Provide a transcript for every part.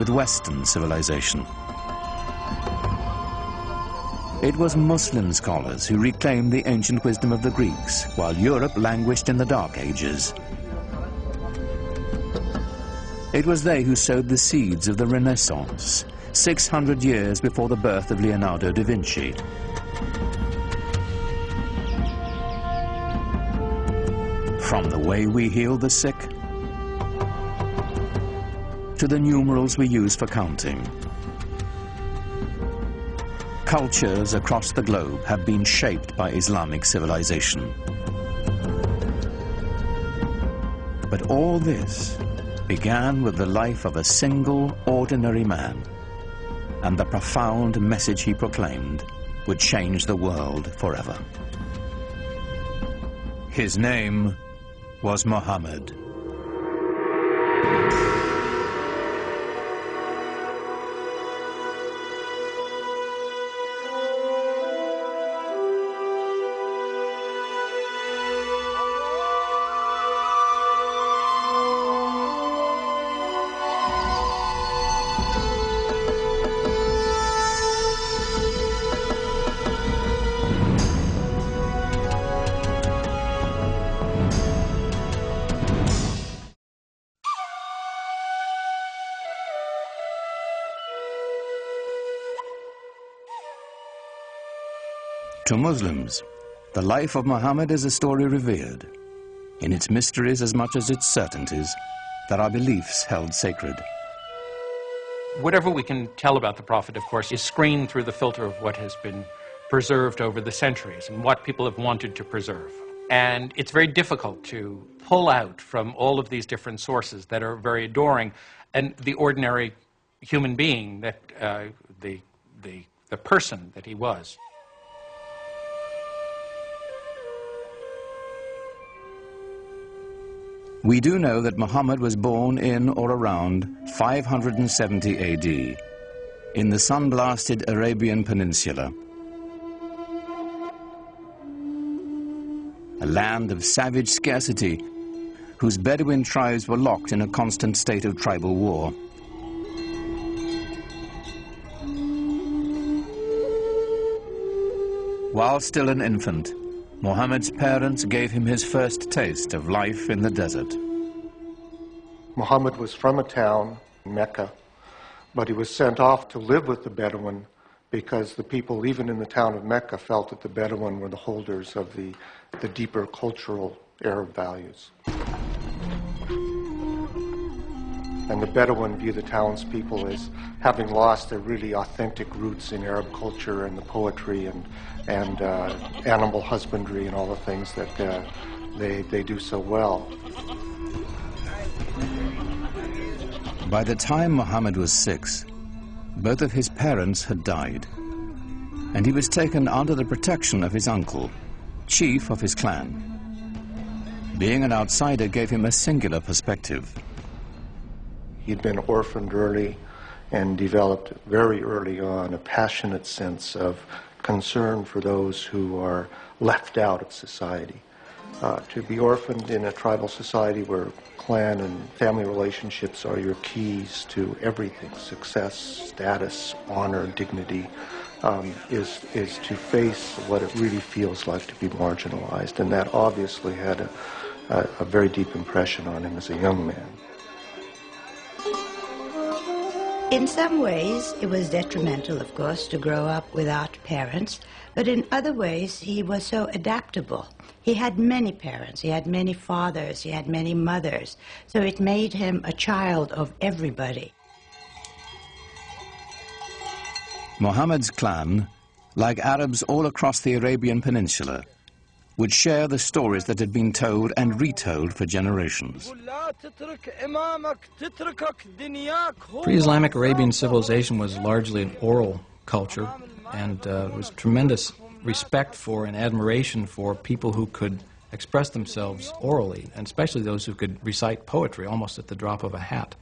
with Western civilization. It was Muslim scholars who reclaimed the ancient wisdom of the Greeks, while Europe languished in the Dark Ages. It was they who sowed the seeds of the Renaissance, 600 years before the birth of Leonardo da Vinci. From the way we heal the sick, to the numerals we use for counting. Cultures across the globe have been shaped by Islamic civilization. But all this began with the life of a single, ordinary man, and the profound message he proclaimed would change the world forever. His name was Muhammad. To Muslims, the life of Muhammad is a story revered, in its mysteries as much as its certainties, that our beliefs held sacred. Whatever we can tell about the Prophet, of course, is screened through the filter of what has been preserved over the centuries and what people have wanted to preserve. And it's very difficult to pull out from all of these different sources that are very adoring and the ordinary human being that the person that he was. We do know that Muhammad was born in or around 570 AD in the sun-blasted Arabian Peninsula, a land of savage scarcity whose Bedouin tribes were locked in a constant state of tribal war. While still an infant, Muhammad's parents gave him his first taste of life in the desert. Muhammad was from a town, Mecca, but he was sent off to live with the Bedouin because the people, even in the town of Mecca, felt that the Bedouin were the holders of the deeper cultural Arab values. And the Bedouin view the townspeople as having lost their really authentic roots in Arab culture and the poetry and animal husbandry and all the things that they do so well. By the time Muhammad was 6, both of his parents had died, and he was taken under the protection of his uncle, chief of his clan. Being an outsider gave him a singular perspective. He'd been orphaned early and developed very early on a passionate sense of concern for those who are left out of society. To be orphaned in a tribal society where clan and family relationships are your keys to everything, success, status, honor, dignity, is to face what it really feels like to be marginalized. And that obviously had a very deep impression on him as a young man. In some ways, it was detrimental, of course, to grow up without parents, but in other ways, he was so adaptable. He had many parents, he had many fathers, he had many mothers, so it made him a child of everybody. Muhammad's clan, like Arabs all across the Arabian Peninsula, would share the stories that had been told and retold for generations. Pre-Islamic Arabian civilization was largely an oral culture, and there was tremendous respect for and admiration for people who could express themselves orally, and especially those who could recite poetry almost at the drop of a hat.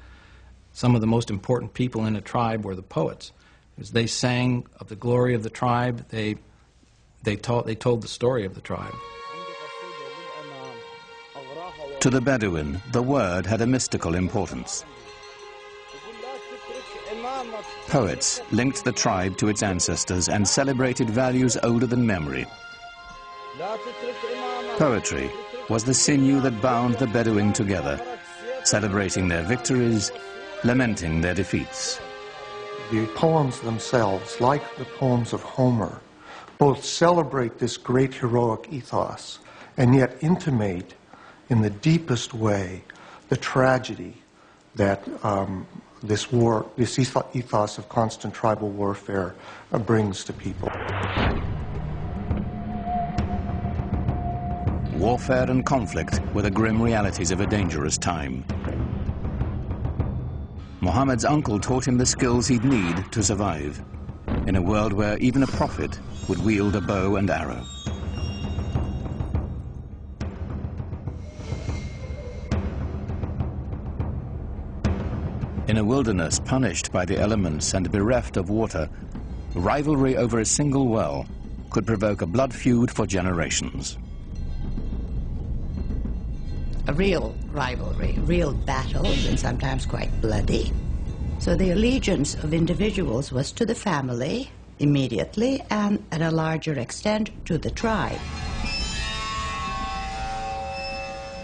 Some of the most important people in a tribe were the poets. As they sang of the glory of the tribe, they told the story of the tribe. To the Bedouin, the word had a mystical importance. Poets linked the tribe to its ancestors and celebrated values older than memory. Poetry was the sinew that bound the Bedouin together, celebrating their victories, lamenting their defeats. The poems themselves, like the poems of Homer, both celebrate this great heroic ethos and yet intimate in the deepest way the tragedy that this ethos of constant tribal warfare brings to people. Warfare and conflict were the grim realities of a dangerous time. Muhammad's uncle taught him the skills he'd need to survive in a world where even a prophet would wield a bow and arrow. In a wilderness punished by the elements and bereft of water, rivalry over a single well could provoke a blood feud for generations. A real rivalry, real battles, and sometimes quite bloody. So the allegiance of individuals was to the family immediately, and at a larger extent to the tribe.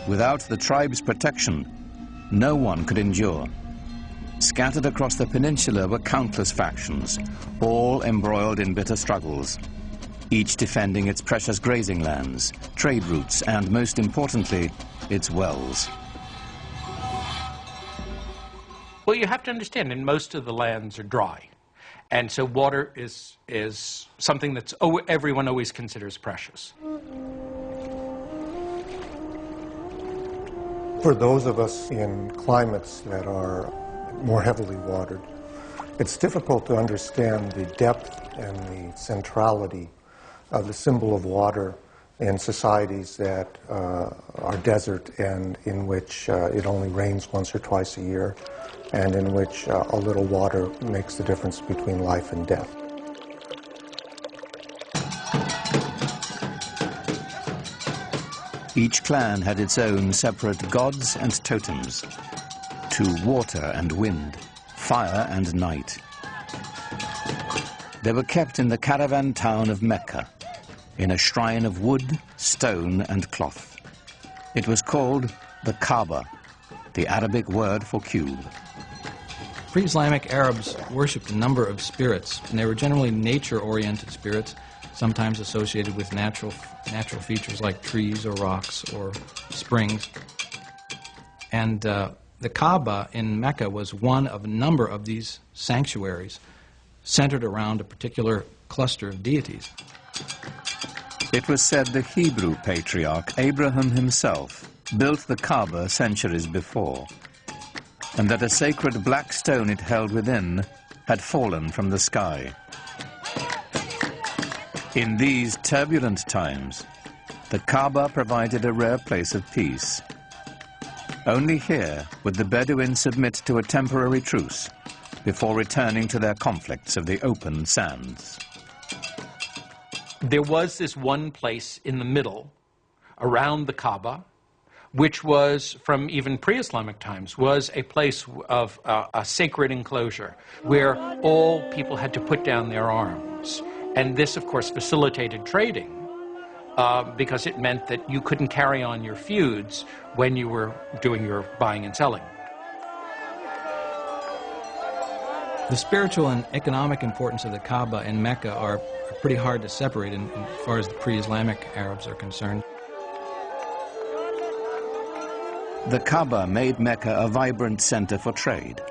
Without the tribe's protection, no one could endure. Scattered across the peninsula were countless factions, all embroiled in bitter struggles, each defending its precious grazing lands, trade routes, and most importantly, its wells. Well, you have to understand, and most of the lands are dry. And so water is something that everyone always considers precious. For those of us in climates that are more heavily watered, it's difficult to understand the depth and the centrality of the symbol of water in societies that are desert and in which it only rains once or twice a year, and in which a little water makes the difference between life and death. Each clan had its own separate gods and totems, to water and wind, fire and night. They were kept in the caravan town of Mecca, in a shrine of wood, stone, and cloth. It was called the Kaaba, the Arabic word for cube. Pre-Islamic Arabs worshipped a number of spirits, and they were generally nature-oriented spirits, sometimes associated with natural features like trees or rocks or springs. And the Kaaba in Mecca was one of a number of these sanctuaries centered around a particular cluster of deities. It was said the Hebrew patriarch Abraham himself built the Kaaba centuries before, and that a sacred black stone it held within had fallen from the sky. In these turbulent times, the Kaaba provided a rare place of peace. Only here would the Bedouins submit to a temporary truce before returning to their conflicts of the open sands. There was this one place in the middle, around the Kaaba, which was, from even pre-Islamic times, was a place of a sacred enclosure where all people had to put down their arms. And this, of course, facilitated trading because it meant that you couldn't carry on your feuds when you were doing your buying and selling. The spiritual and economic importance of the Kaaba in Mecca are pretty hard to separate as far as the pre-Islamic Arabs are concerned. The Kaaba made Mecca a vibrant center for trade.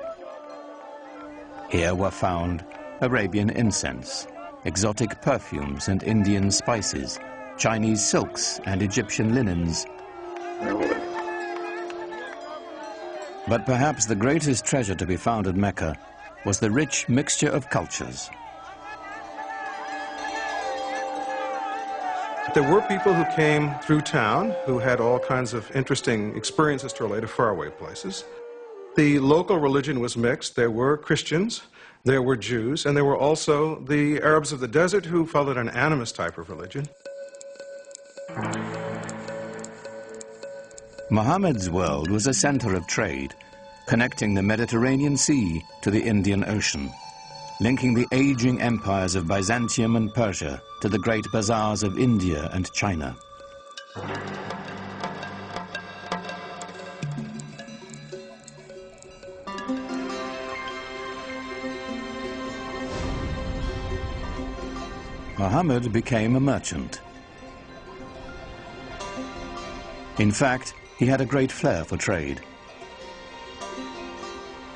Here were found Arabian incense, exotic perfumes and Indian spices, Chinese silks and Egyptian linens. But perhaps the greatest treasure to be found at Mecca was the rich mixture of cultures. There were people who came through town who had all kinds of interesting experiences to relate to faraway places. The local religion was mixed. There were Christians, there were Jews, and there were also the Arabs of the desert who followed an animist type of religion. Muhammad's world was a center of trade, connecting the Mediterranean Sea to the Indian Ocean, linking the aging empires of Byzantium and Persia to the great bazaars of India and China. Muhammad became a merchant. In fact, he had a great flair for trade.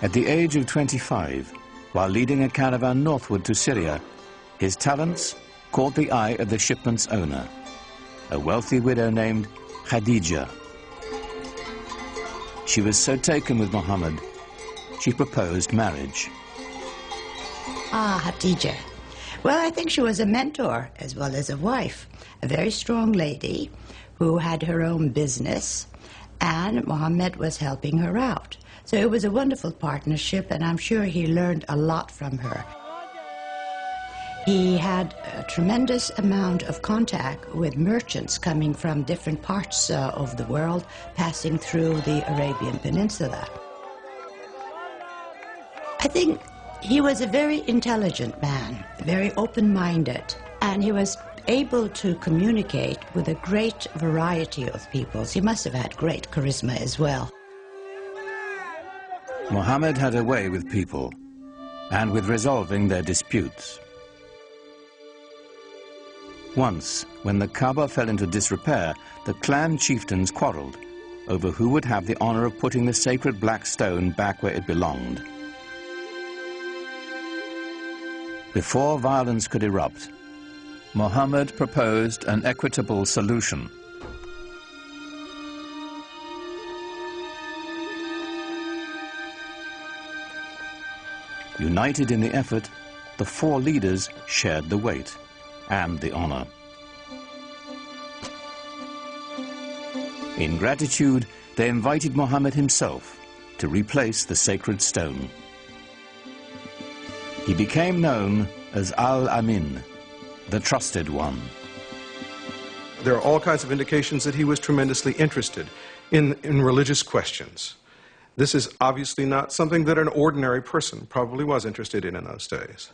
At the age of 25, while leading a caravan northward to Syria, his talents caught the eye of the shipment's owner, a wealthy widow named Khadija. She was so taken with Muhammad, she proposed marriage. Ah, Khadija. Well, I think she was a mentor as well as a wife, a very strong lady who had her own business, and Muhammad was helping her out. So it was a wonderful partnership, and I'm sure he learned a lot from her. He had a tremendous amount of contact with merchants coming from different parts of the world, passing through the Arabian Peninsula. I think he was a very intelligent man, very open-minded, and he was able to communicate with a great variety of peoples. He must have had great charisma as well. Muhammad had a way with people and with resolving their disputes. Once, when the Kaaba fell into disrepair, the clan chieftains quarreled over who would have the honor of putting the sacred black stone back where it belonged. Before violence could erupt, Muhammad proposed an equitable solution. United in the effort, the four leaders shared the weight and the honor. In gratitude, they invited Muhammad himself to replace the sacred stone. He became known as Al-Amin, the trusted one. There are all kinds of indications that he was tremendously interested in religious questions. This is obviously not something that an ordinary person probably was interested in those days.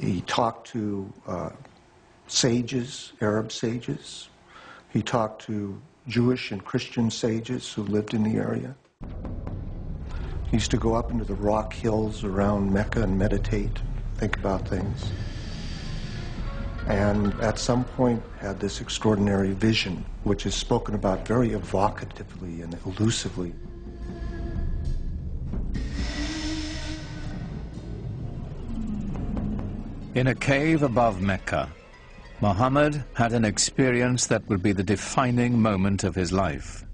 He talked to sages, Arab sages. He talked to Jewish and Christian sages who lived in the area. He used to go up into the rock hills around Mecca and meditate, think about things. And at some point had this extraordinary vision, which is spoken about very evocatively and elusively. In a cave above Mecca, Muhammad had an experience that would be the defining moment of his life.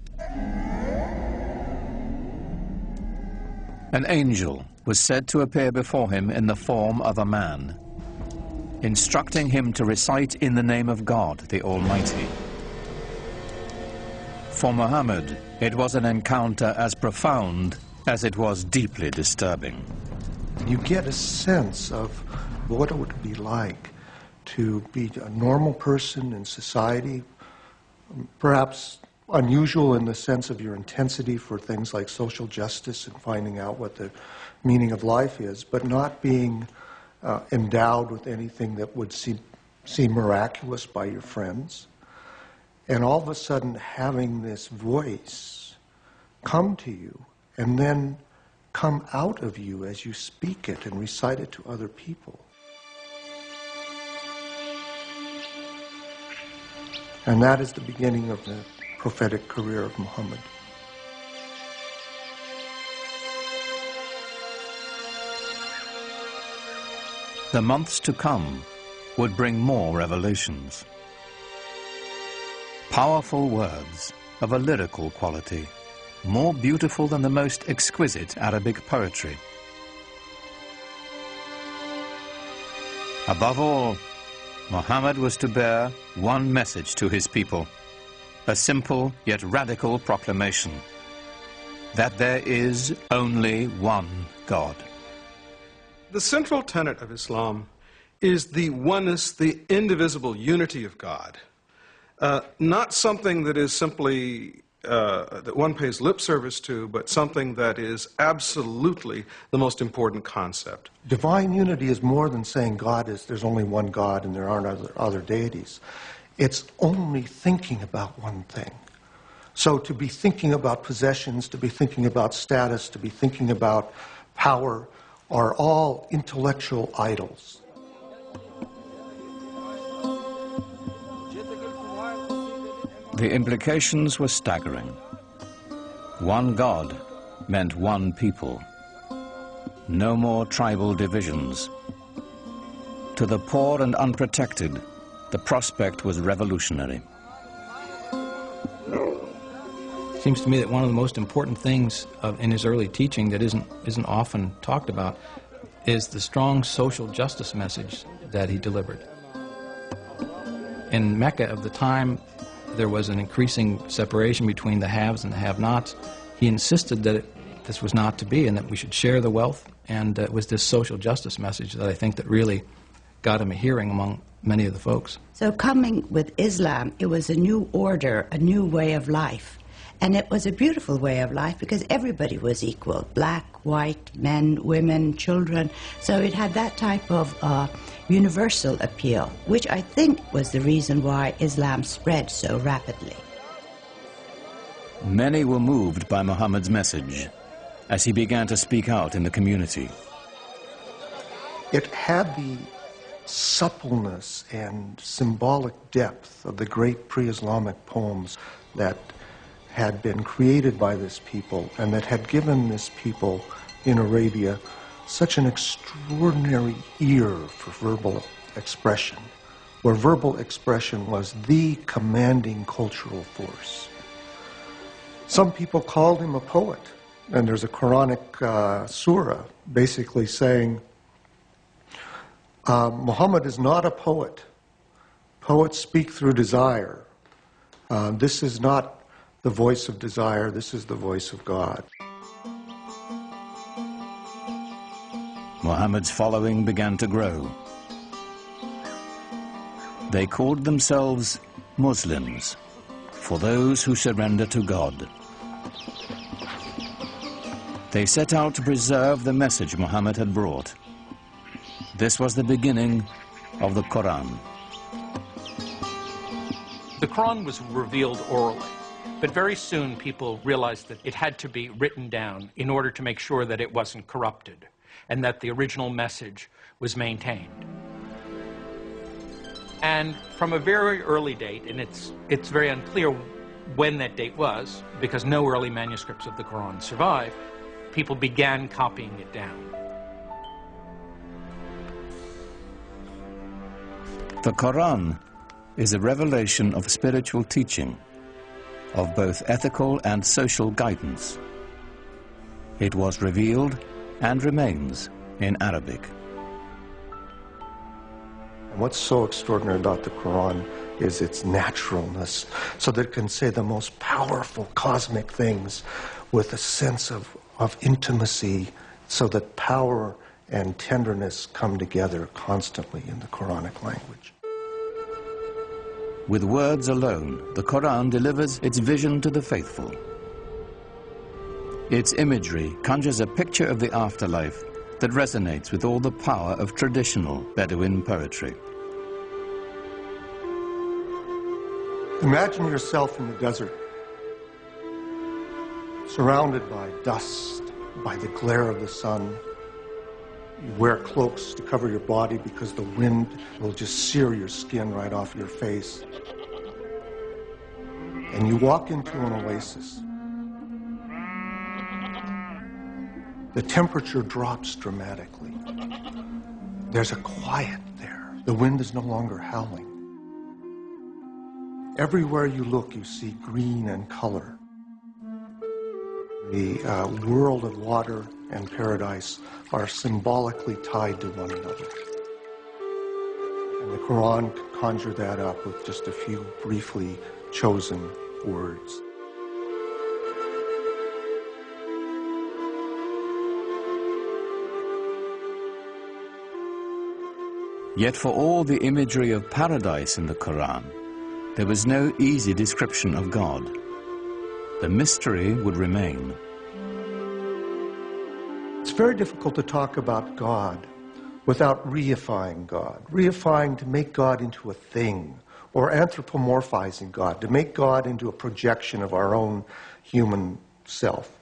An angel was said to appear before him in the form of a man, instructing him to recite in the name of God, the Almighty. For Muhammad, it was an encounter as profound as it was deeply disturbing. You get a sense of what it would be like to be a normal person in society, perhaps unusual in the sense of your intensity for things like social justice and finding out what the meaning of life is, but not being endowed with anything that would seem miraculous by your friends. And all of a sudden having this voice come to you and then come out of you as you speak it and recite it to other people. And that is the beginning of the prophetic career of Muhammad. The months to come would bring more revelations. Powerful words of a lyrical quality, more beautiful than the most exquisite Arabic poetry. Above all, Muhammad was to bear one message to his people, a simple yet radical proclamation, that there is only one God. The central tenet of Islam is the oneness, the indivisible unity of God. Not something that is simply that one pays lip service to, but something that is absolutely the most important concept. Divine unity is more than saying there's only one God and there aren't other deities. It's only thinking about one thing. So to be thinking about possessions, to be thinking about status, to be thinking about power are all intellectual idols. The implications were staggering. One God meant one people. No more tribal divisions. To the poor and unprotected, the prospect was revolutionary. It seems to me that one of the most important things in his early teaching that isn't often talked about is the strong social justice message that he delivered. In Mecca of the time, there was an increasing separation between the haves and the have-nots. He insisted that this was not to be and that we should share the wealth, and it was this social justice message that I think that really got him a hearing among many of the folks. So coming with Islam, it was a new order, a new way of life. And it was a beautiful way of life because everybody was equal, black, white, men, women, children. So it had that type of universal appeal, which I think was the reason why Islam spread so rapidly. Many were moved by Muhammad's message as he began to speak out in the community. It had the suppleness and symbolic depth of the great pre-Islamic poems that had been created by this people and that had given this people in Arabia such an extraordinary ear for verbal expression, where verbal expression was the commanding cultural force. Some people called him a poet, and there's a Quranic surah basically saying, Muhammad is not a poet. Poets speak through desire. This is not the voice of desire, this is the voice of God. Muhammad's following began to grow. They called themselves Muslims, for those who surrender to God. They set out to preserve the message Muhammad had brought. This was the beginning of the Quran. The Quran was revealed orally. But very soon people realized that it had to be written down in order to make sure that it wasn't corrupted and that the original message was maintained. And from a very early date, and it's very unclear when that date was, because no early manuscripts of the Quran survive, people began copying it down. The Quran is a revelation of spiritual teaching, of both ethical and social guidance. It was revealed and remains in Arabic. What's so extraordinary about the Quran is its naturalness, so that it can say the most powerful cosmic things with a sense of intimacy, so that power and tenderness come together constantly in the Quranic language. With words alone, the Quran delivers its vision to the faithful. Its imagery conjures a picture of the afterlife that resonates with all the power of traditional Bedouin poetry. Imagine yourself in the desert, surrounded by dust, by the glare of the sun. You wear cloaks to cover your body because the wind will just sear your skin right off your face. And you walk into an oasis. The temperature drops dramatically. There's a quiet there. The wind is no longer howling. Everywhere you look, you see green and color. The world of water and paradise are symbolically tied to one another. And the Quran can conjure that up with just a few briefly chosen words. Yet for all the imagery of paradise in the Quran, there was no easy description of God. the mystery would remain. It's very difficult to talk about God without reifying God. Reifying to make God into a thing, or anthropomorphizing God, to make God into a projection of our own human self.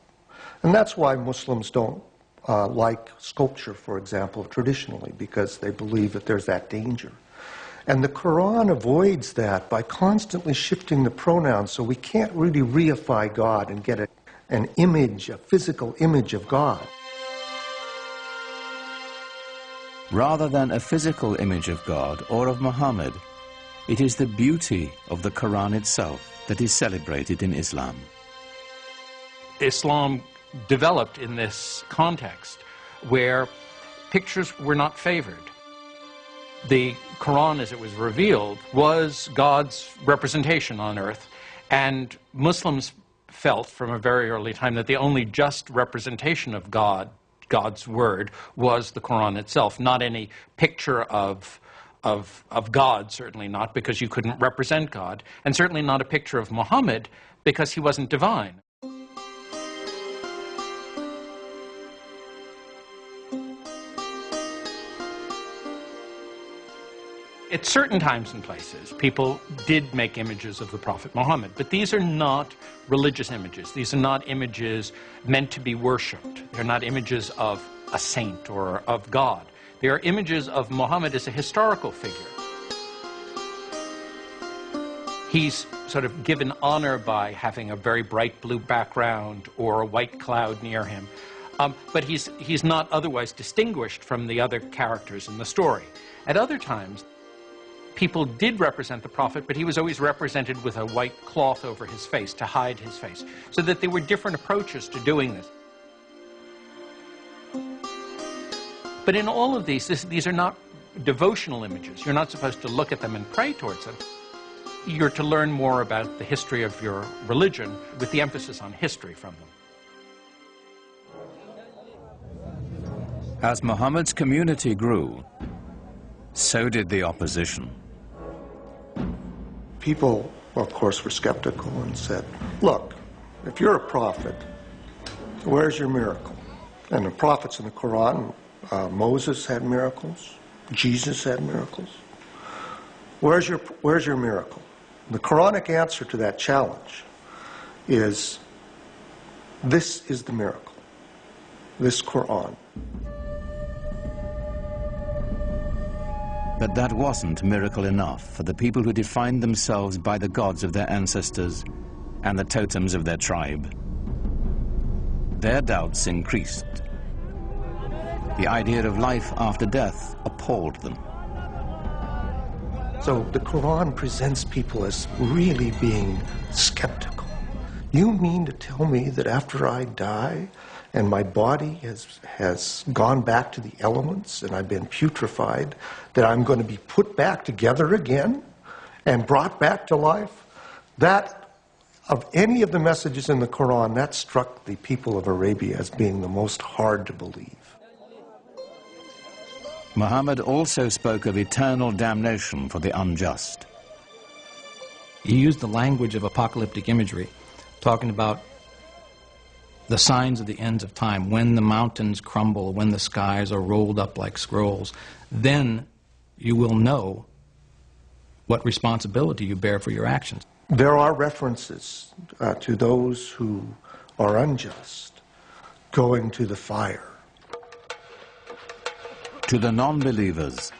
And that's why Muslims don't like sculpture, for example, traditionally, because they believe that there's that danger. And the Quran avoids that by constantly shifting the pronouns, so we can't really reify God and get an image, a physical image of God. Rather than a physical image of God or of Muhammad, it is the beauty of the Quran itself that is celebrated in Islam. Islam developed in this context where pictures were not favored. The Quran, as it was revealed, was God's representation on earth, and Muslims felt from a very early time that the only just representation of God's word, was the Quran itself, not any picture of God, certainly not, because you couldn't represent God, and certainly not a picture of Muhammad, because he wasn't divine. At certain times and places, people did make images of the Prophet Muhammad, but these are not religious images. These are not images meant to be worshipped. They're not images of a saint or of God. They are images of Muhammad as a historical figure. He's sort of given honor by having a very bright blue background or a white cloud near him, but he's not otherwise distinguished from the other characters in the story. At other times, people did represent the Prophet, but he was always represented with a white cloth over his face to hide his face, so that there were different approaches to doing this. But in all of these are not devotional images. You're not supposed to look at them and pray towards them. You're to learn more about the history of your religion, with the emphasis on history from them. As Muhammad's community grew, so did the opposition. People, of course, were skeptical and said, look, if you're a prophet, where's your miracle? And the prophets in the Quran, Moses had miracles, Jesus had miracles. Where's your miracle? The Quranic answer to that challenge is, this is the miracle, this Quran. But that wasn't miracle enough for the people who defined themselves by the gods of their ancestors and the totems of their tribe. Their doubts increased. The idea of life after death appalled them. So the Quran presents people as really being skeptical. You mean to tell me that after I die and my body has gone back to the elements and I've been putrefied, that I'm going to be put back together again and brought back to life? That, of any of the messages in the Quran, that struck the people of Arabia as being the most hard to believe. Muhammad also spoke of eternal damnation for the unjust. He used the language of apocalyptic imagery, talking about the signs of the ends of time, when the mountains crumble, when the skies are rolled up like scrolls. Then you will know what responsibility you bear for your actions. There are references to those who are unjust going to the fire. To the non-believers,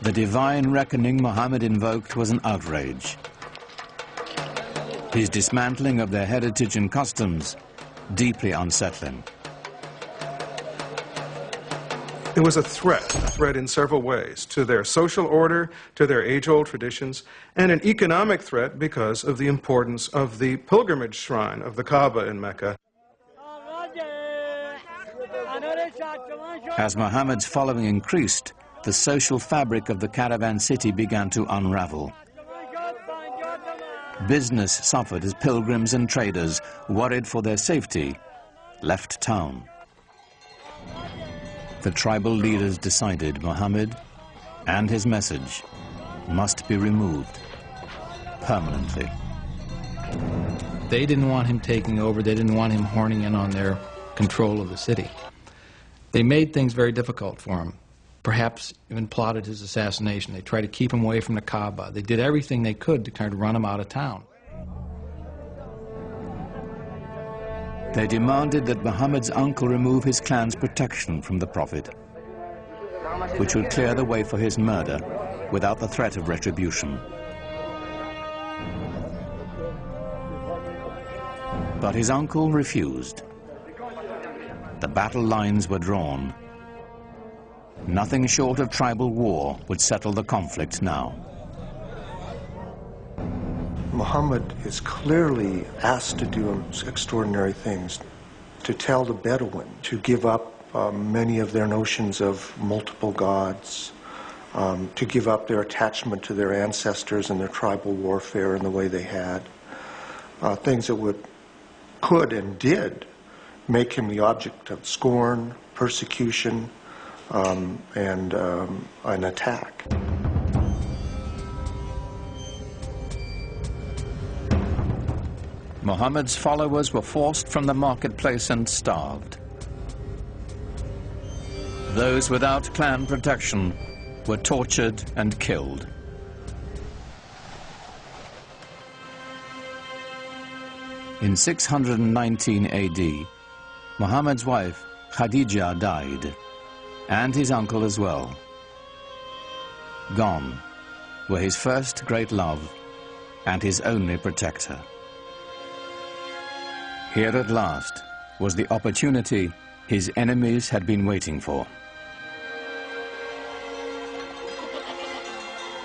the divine reckoning Muhammad invoked was an outrage. His dismantling of their heritage and customs, deeply unsettling. It was a threat in several ways, to their social order, to their age-old traditions, and an economic threat because of the importance of the pilgrimage shrine of the Kaaba in Mecca. As Muhammad's following increased, the social fabric of the caravan city began to unravel. Business suffered as pilgrims and traders, worried for their safety, left town. The tribal leaders decided Muhammad and his message must be removed permanently. They didn't want him taking over. They didn't want him horning in on their control of the city. They made things very difficult for him, perhaps even plotted his assassination. They tried to keep him away from the Kaaba. They did everything they could to try to run him out of town. They demanded that Muhammad's uncle remove his clan's protection from the Prophet, which would clear the way for his murder without the threat of retribution. But his uncle refused. The battle lines were drawn. Nothing short of tribal war would settle the conflict now. Muhammad is clearly asked to do extraordinary things, to tell the Bedouin to give up many of their notions of multiple gods, to give up their attachment to their ancestors and their tribal warfare in the way they had, things that could and did make him the object of scorn, persecution, and an attack. Muhammad's followers were forced from the marketplace and starved. Those without clan protection were tortured and killed. In 619 AD, Muhammad's wife, Khadija, died, and his uncle as well. Gone were his first great love and his only protector. Here at last was the opportunity his enemies had been waiting for.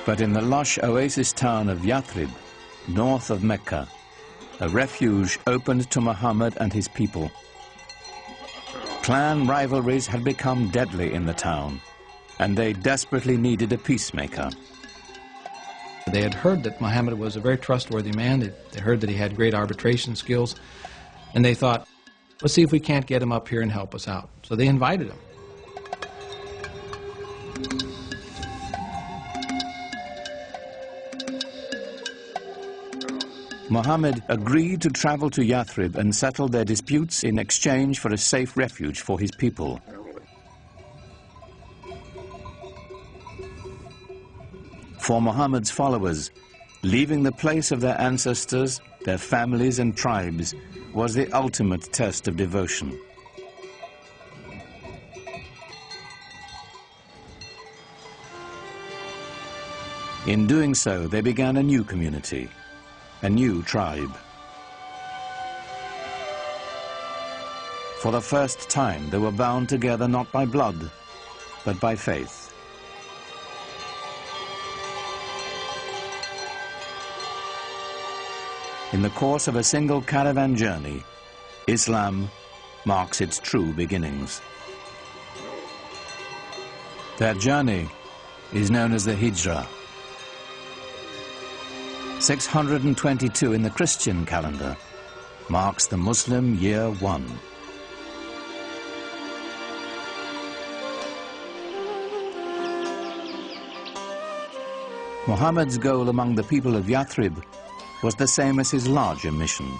But in the lush oasis town of Yathrib, north of Mecca, a refuge opened to Muhammad and his people. Clan rivalries had become deadly in the town, and they desperately needed a peacemaker. They had heard that Muhammad was a very trustworthy man. They heard that he had great arbitration skills, and they thought, let's see if we can't get him up here and help us out. So they invited him. Muhammad agreed to travel to Yathrib and settle their disputes in exchange for a safe refuge for his people. For Muhammad's followers, leaving the place of their ancestors, their families and tribes, was the ultimate test of devotion. In doing so, they began a new community, a new tribe. For the first time, they were bound together not by blood, but by faith. In the course of a single caravan journey, Islam marks its true beginnings. Their journey is known as the Hijrah. 622 in the Christian calendar marks the Muslim year 1. Muhammad's goal among the people of Yathrib was the same as his larger mission,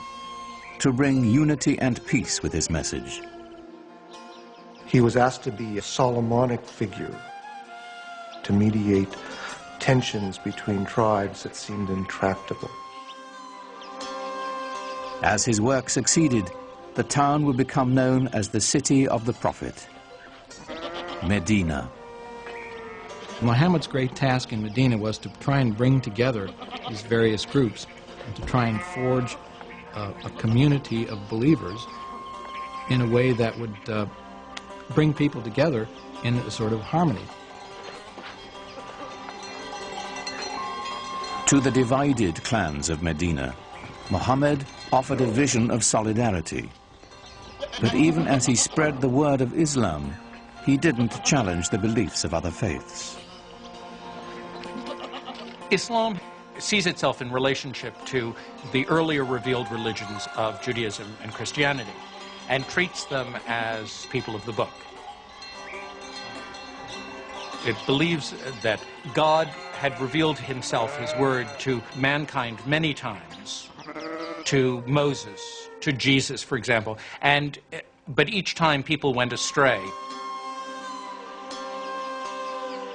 to bring unity and peace with his message. He was asked to be a Solomonic figure, to mediate tensions between tribes that seemed intractable. As his work succeeded, the town would become known as the City of the Prophet, Medina. Muhammad's great task in Medina was to try and bring together these various groups and to try and forge a community of believers in a way that would bring people together in a sort of harmony. To the divided clans of Medina, Muhammad offered a vision of solidarity. But even as he spread the word of Islam, he didn't challenge the beliefs of other faiths. Islam sees itself in relationship to the earlier revealed religions of Judaism and Christianity and treats them as people of the book. It believes that God had revealed himself, his word, to mankind many times, to Moses, to Jesus, for example. But each time people went astray.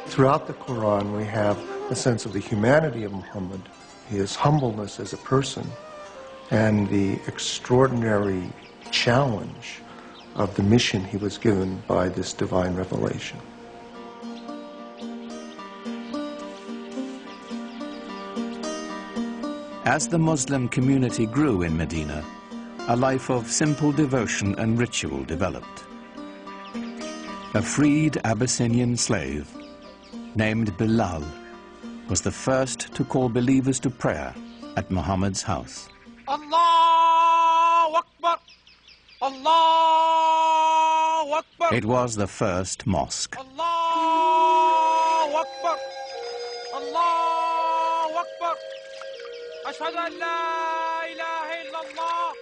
Throughout the Quran, we have a sense of the humanity of Muhammad, his humbleness as a person, and the extraordinary challenge of the mission he was given by this divine revelation. As the Muslim community grew in Medina, a life of simple devotion and ritual developed. A freed Abyssinian slave named Bilal was the first to call believers to prayer at Muhammad's house. Allahu Akbar! Allahu Akbar! It was the first mosque. Allahu Akbar! Allahu Akbar! Ashhadu an la ilaha illallah.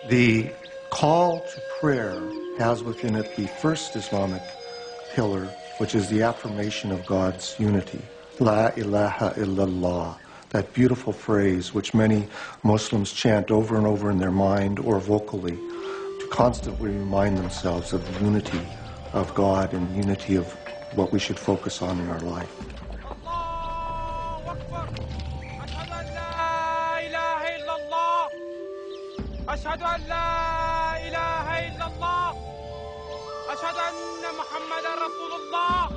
The call to prayer has within it the first Islamic pillar, which is the affirmation of God's unity. La ilaha illallah, that beautiful phrase which many Muslims chant over and over in their mind or vocally to constantly remind themselves of the unity of God and unity of what we should focus on in our life. أشهد أن لا إله إلا الله أشهد أن محمدا رسول الله.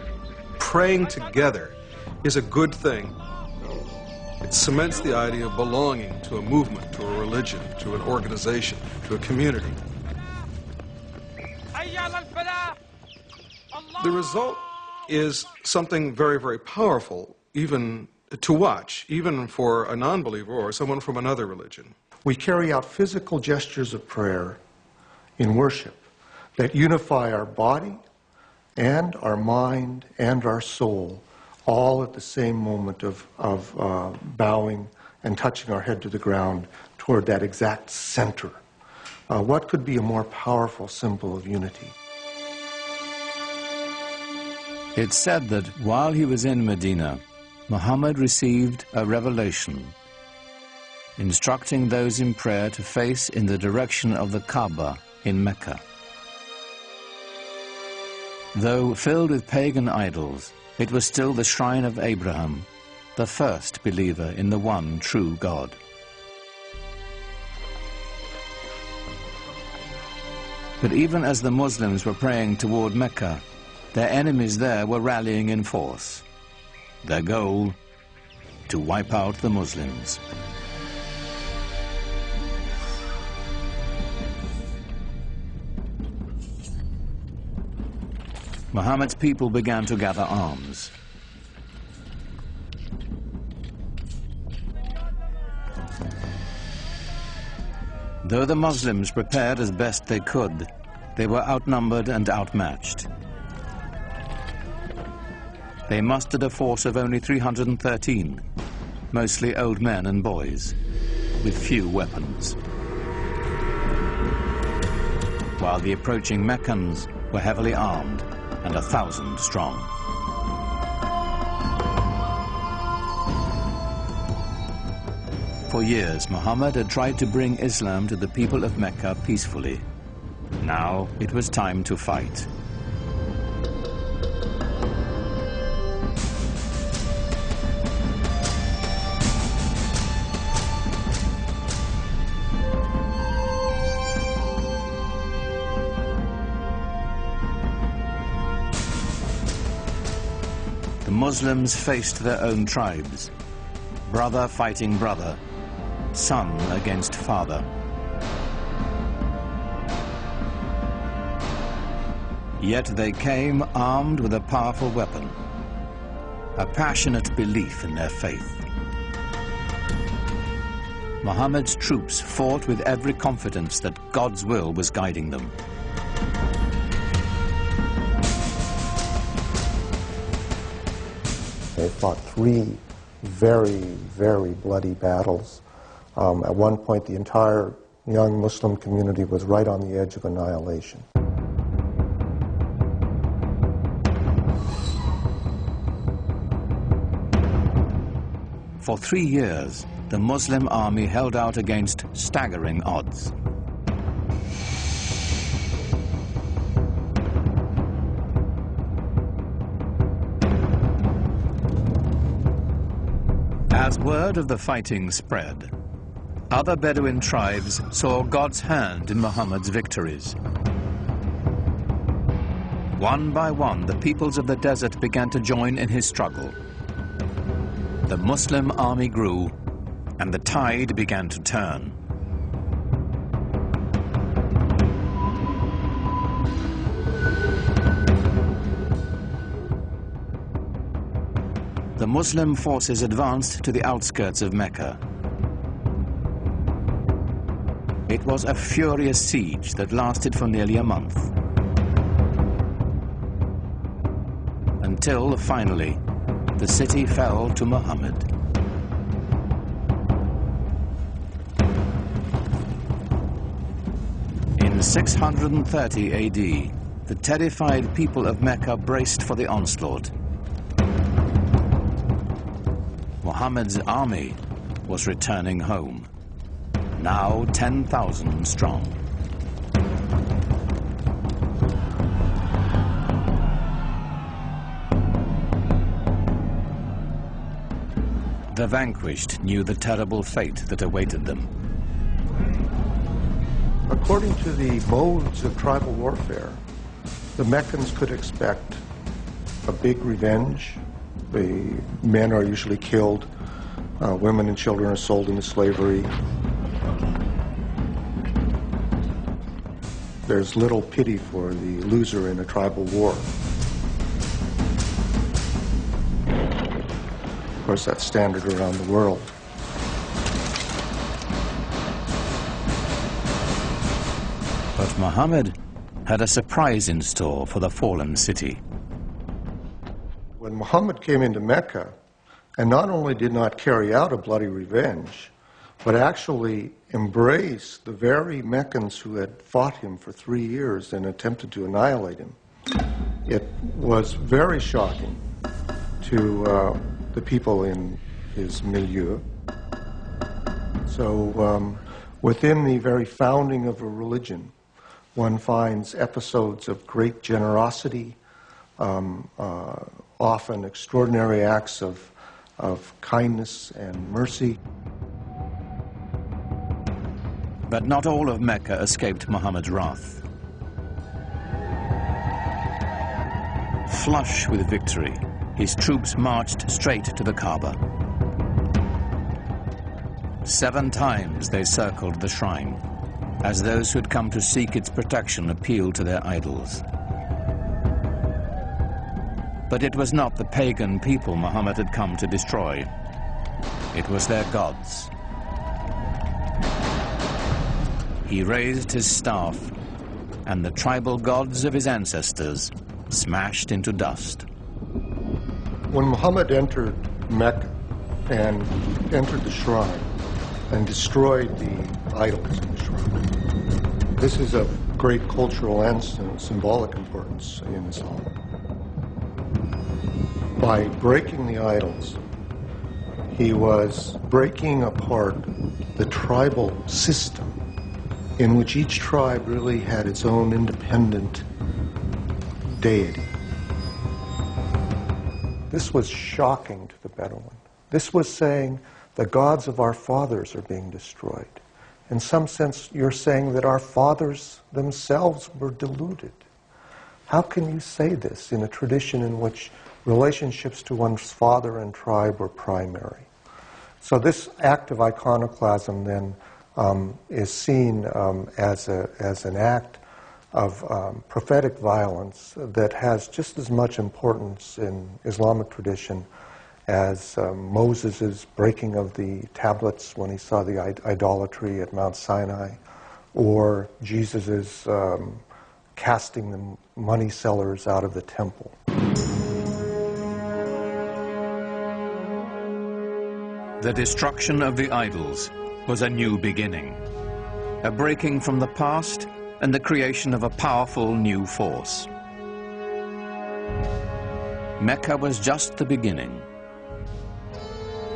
Praying together is a good thing. It cements the idea of belonging to a movement, to a religion, to an organization, to a community. The result is something very, very powerful, even to watch, even for a non-believer or someone from another religion. We carry out physical gestures of prayer in worship that unify our body and our mind and our soul, all at the same moment of bowing and touching our head to the ground toward that exact center. What could be a more powerful symbol of unity? It's said that while he was in Medina, Muhammad received a revelation instructing those in prayer to face in the direction of the Kaaba in Mecca. Though filled with pagan idols, it was still the shrine of Abraham, the first believer in the one true God. But even as the Muslims were praying toward Mecca, their enemies there were rallying in force. Their goal, to wipe out the Muslims. Muhammad's people began to gather arms. Though the Muslims prepared as best they could, they were outnumbered and outmatched. They mustered a force of only 313, mostly old men and boys, with few weapons. While the approaching Meccans were heavily armed and 1,000 strong. For years, Muhammad had tried to bring Islam to the people of Mecca peacefully. Now it was time to fight. The Muslims faced their own tribes, brother fighting brother, son against father. Yet they came armed with a powerful weapon, a passionate belief in their faith. Muhammad's troops fought with every confidence that God's will was guiding them. They fought 3 very, very bloody battles. At one point, the entire young Muslim community was right on the edge of annihilation. For 3 years, the Muslim army held out against staggering odds. As word of the fighting spread, other Bedouin tribes saw God's hand in Muhammad's victories. One by one, the peoples of the desert began to join in his struggle. The Muslim army grew, and the tide began to turn. The Muslim forces advanced to the outskirts of Mecca. It was a furious siege that lasted for nearly a month. Until, finally, the city fell to Muhammad. In 630 AD, the terrified people of Mecca braced for the onslaught. Muhammad's army was returning home, now 10,000 strong. The vanquished knew the terrible fate that awaited them. According to the modes of tribal warfare, the Meccans could expect a big revenge. The men are usually killed, women and children are sold into slavery. There's little pity for the loser in a tribal war. Of course, that's standard around the world. But Muhammad had a surprise in store for the fallen city. When Muhammad came into Mecca, and not only did not carry out a bloody revenge, but actually embraced the very Meccans who had fought him for 3 years and attempted to annihilate him, it was very shocking to the people in his milieu. So within the very founding of a religion, one finds episodes of great generosity, often extraordinary acts of kindness and mercy. But not all of Mecca escaped Muhammad's wrath. Flush with victory, his troops marched straight to the Kaaba. 7 times they circled the shrine, as those who had come to seek its protection appealed to their idols. But it was not the pagan people Muhammad had come to destroy. It was their gods. He raised his staff, and the tribal gods of his ancestors smashed into dust. When Muhammad entered Mecca and entered the shrine and destroyed the idols in the shrine, this is of great cultural and symbolic importance in Islam. By breaking the idols, he was breaking apart the tribal system in which each tribe really had its own independent deity. This was shocking to the Bedouin. This was saying the gods of our fathers are being destroyed. In some sense, you're saying that our fathers themselves were deluded. How can you say this in a tradition in which relationships to one's father and tribe were primary? So this act of iconoclasm then is seen as an act of prophetic violence that has just as much importance in Islamic tradition as Moses' breaking of the tablets when he saw the idolatry at Mount Sinai, or Jesus' casting the money sellers out of the temple. The destruction of the idols was a new beginning, a breaking from the past and the creation of a powerful new force. Mecca was just the beginning.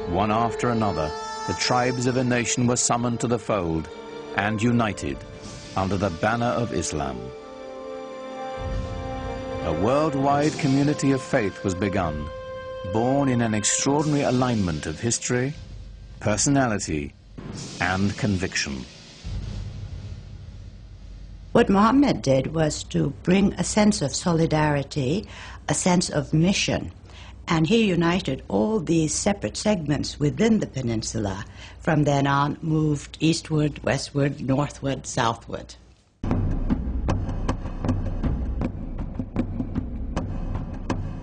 One after another, the tribes of a nation were summoned to the fold and united under the banner of Islam. A worldwide community of faith was begun, born in an extraordinary alignment of history, personality, and conviction. What Muhammad did was to bring a sense of solidarity, a sense of mission, and he united all these separate segments within the peninsula. From then on, moved eastward, westward, northward, southward.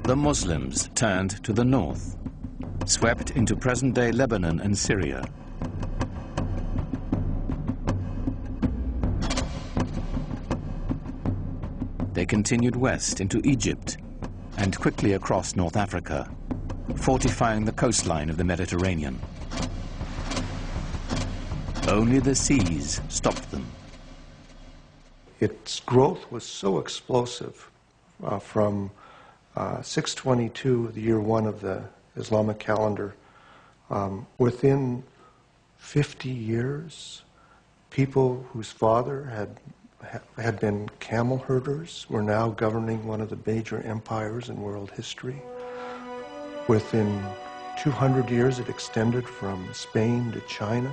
The Muslims turned to the north, swept into present-day Lebanon and Syria. They continued west into Egypt and quickly across North Africa, fortifying the coastline of the Mediterranean. Only the seas stopped them. Its growth was so explosive from 622, the year one of the Islamic calendar. Within 50 years, people whose father had been camel herders were now governing one of the major empires in world history. Within 200 years, it extended from Spain to China.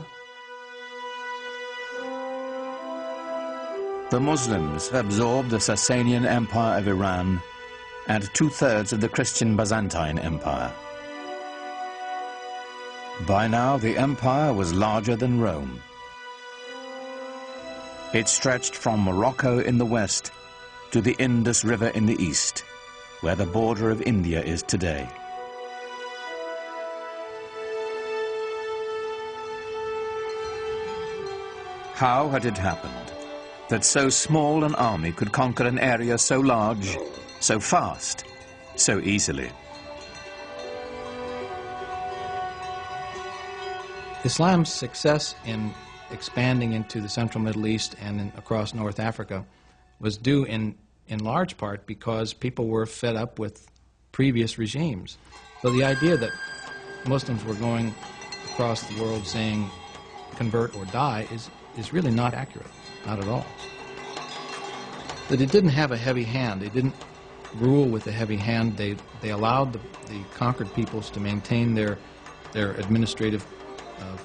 The Muslims absorbed the Sasanian Empire of Iran and 2/3 of the Christian Byzantine Empire. By now, the empire was larger than Rome. It stretched from Morocco in the west to the Indus River in the east, where the border of India is today. How had it happened that so small an army could conquer an area so large, so fast, so easily? Islam's success in expanding into the central Middle East and across North Africa was due in large part because people were fed up with previous regimes. So the idea that Muslims were going across the world saying convert or die is really not accurate, not at all. That it didn't have a heavy hand. They didn't rule with a heavy hand. They allowed the conquered peoples to maintain their administrative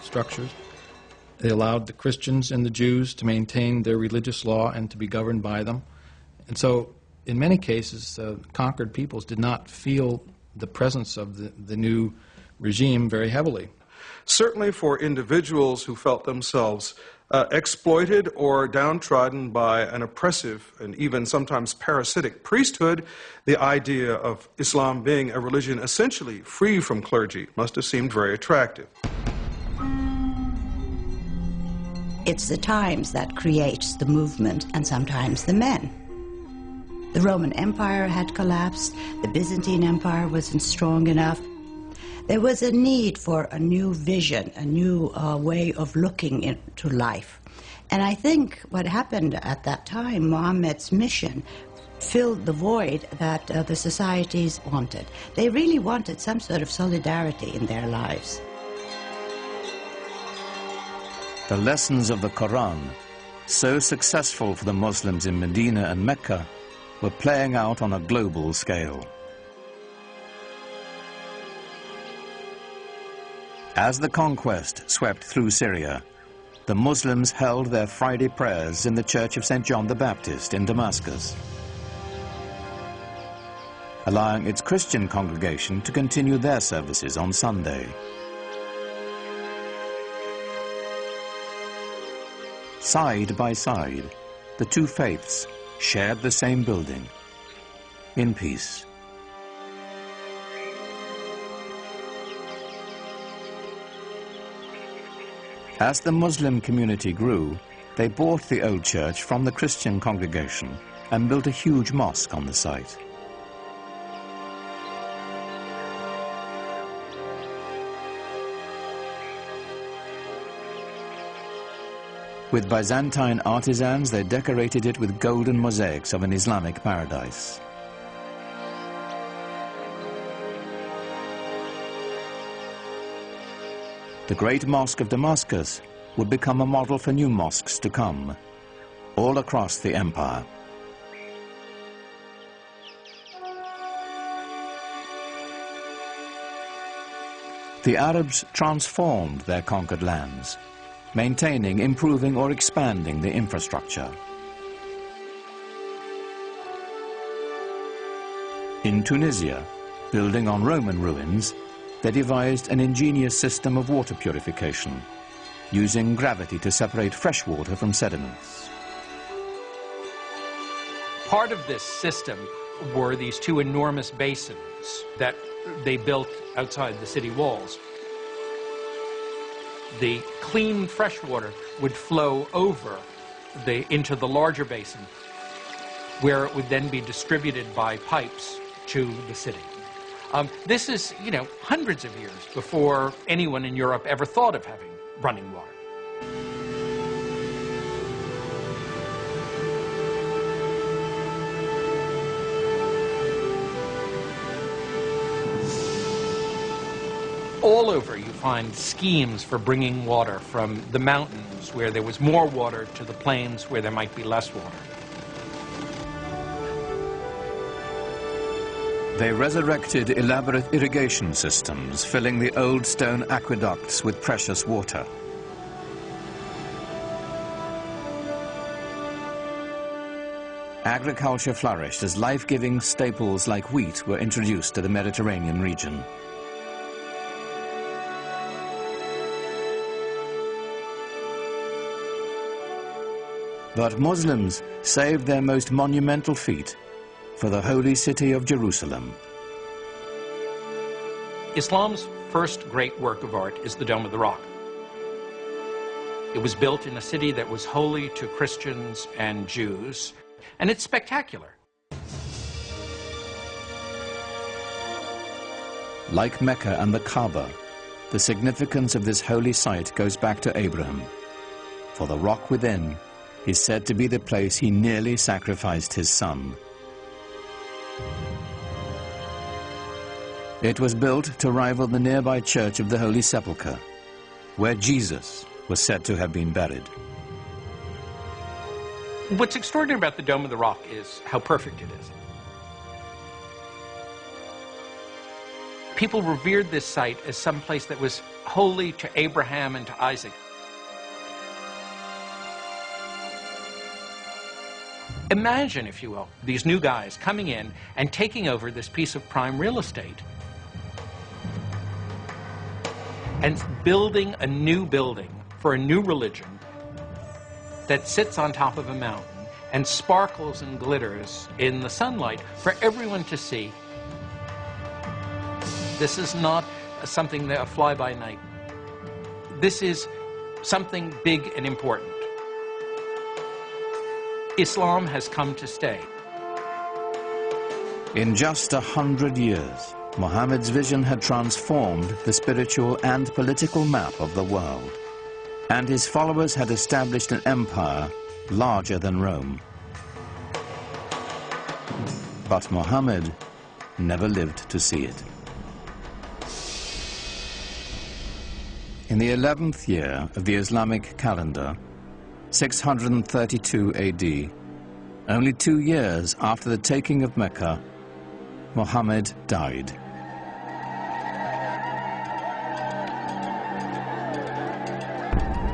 structures. They allowed the Christians and the Jews to maintain their religious law and to be governed by them. And so, in many cases, conquered peoples did not feel the presence of the new regime very heavily. Certainly for individuals who felt themselves exploited or downtrodden by an oppressive and even sometimes parasitic priesthood, the idea of Islam being a religion essentially free from clergy must have seemed very attractive. It's the times that creates the movement and sometimes the men. The Roman Empire had collapsed, the Byzantine Empire wasn't strong enough. There was a need for a new vision, a new way of looking into life. And I think what happened at that time, Muhammad's mission filled the void that the societies wanted. They really wanted some sort of solidarity in their lives. The lessons of the Quran, so successful for the Muslims in Medina and Mecca, were playing out on a global scale. As the conquest swept through Syria, the Muslims held their Friday prayers in the Church of St. John the Baptist in Damascus, allowing its Christian congregation to continue their services on Sunday. Side by side, the two faiths shared the same building, in peace. As the Muslim community grew, they bought the old church from the Christian congregation and built a huge mosque on the site. With Byzantine artisans, they decorated it with golden mosaics of an Islamic paradise. the Great Mosque of Damascus would become a model for new mosques to come, all across the empire. The Arabs transformed their conquered lands, maintaining, improving, or expanding the infrastructure. In Tunisia, building on Roman ruins, they devised an ingenious system of water purification, using gravity to separate fresh water from sediments. Part of this system were these two enormous basins that they built outside the city walls. The clean fresh water would flow over into the larger basin, where it would then be distributed by pipes to the city. This is, hundreds of years before anyone in Europe ever thought of having running water. All over you find schemes for bringing water from the mountains where there was more water to the plains where there might be less water. They resurrected elaborate irrigation systems, filling the old stone aqueducts with precious water. Agriculture flourished as life-giving staples like wheat were introduced to the Mediterranean region. But Muslims saved their most monumental feat for the holy city of Jerusalem. Islam's first great work of art is the Dome of the Rock. It was built in a city that was holy to Christians and Jews, and it's spectacular. Like Mecca and the Kaaba, the significance of this holy site goes back to Abraham, for the rock within is said to be the place he nearly sacrificed his son. It was built to rival the nearby Church of the Holy Sepulchre, where Jesus was said to have been buried. What's extraordinary about the Dome of the Rock is how perfect it is. People revered this site as some place that was holy to Abraham and to Isaac. Imagine, if you will, these new guys coming in and taking over this piece of prime real estate and building a new building for a new religion that sits on top of a mountain and sparkles and glitters in the sunlight for everyone to see. This is not something that a fly-by-night. This is something big and important. Islam has come to stay. In just 100 years, Muhammad's vision had transformed the spiritual and political map of the world, and his followers had established an empire larger than Rome. But Muhammad never lived to see it. In the 11th year of the Islamic calendar, 632 AD, only 2 years after the taking of Mecca, Muhammad died.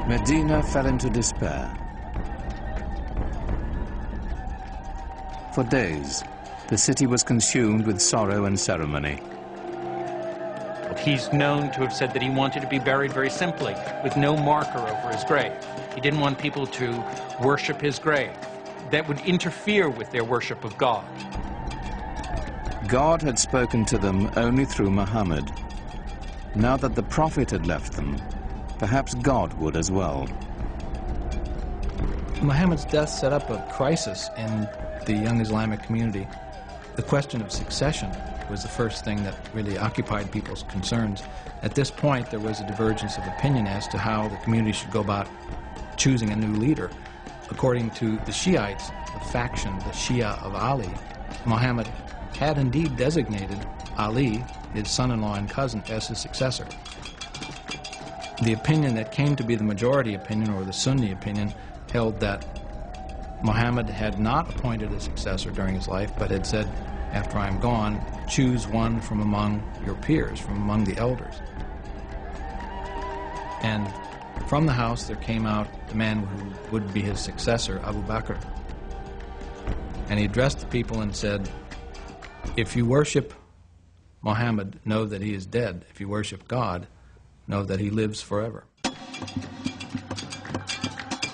Medina fell into despair. For days, the city was consumed with sorrow and ceremony. He's known to have said that he wanted to be buried very simply, with no marker over his grave. He didn't want people to worship his grave. That would interfere with their worship of God. God had spoken to them only through Muhammad. Now that the Prophet had left them, perhaps God would as well. Muhammad's death set up a crisis in the young Islamic community. The question of succession was the first thing that really occupied people's concerns. At this point, there was a divergence of opinion as to how the community should go about choosing a new leader. According to the Shiites, the faction, the Shia of Ali, Muhammad had indeed designated Ali, his son-in-law and cousin, as his successor. The opinion that came to be the majority opinion, or the Sunni opinion, held that Muhammad had not appointed a successor during his life, but had said, after I am gone, choose one from among your peers, from among the elders. And from the house there came out the man who would be his successor, Abu Bakr. And he addressed the people and said, if you worship Muhammad, know that he is dead. If you worship God, know that he lives forever.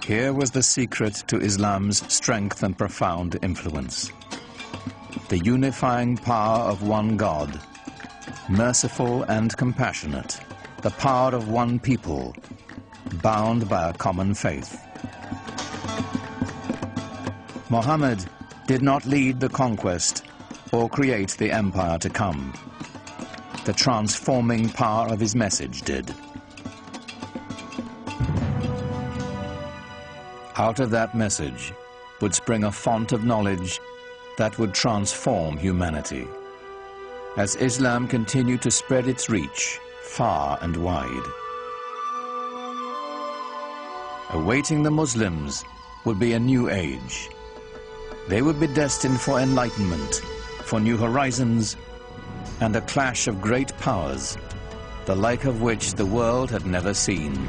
Here was the secret to Islam's strength and profound influence. The unifying power of one God, merciful and compassionate, the power of one people, bound by a common faith. Muhammad did not lead the conquest or create the empire to come. The transforming power of his message did. Out of that message would spring a font of knowledge that would transform humanity, as Islam continued to spread its reach far and wide. Awaiting the Muslims would be a new age. They would be destined for enlightenment, for new horizons, and a clash of great powers, the like of which the world had never seen.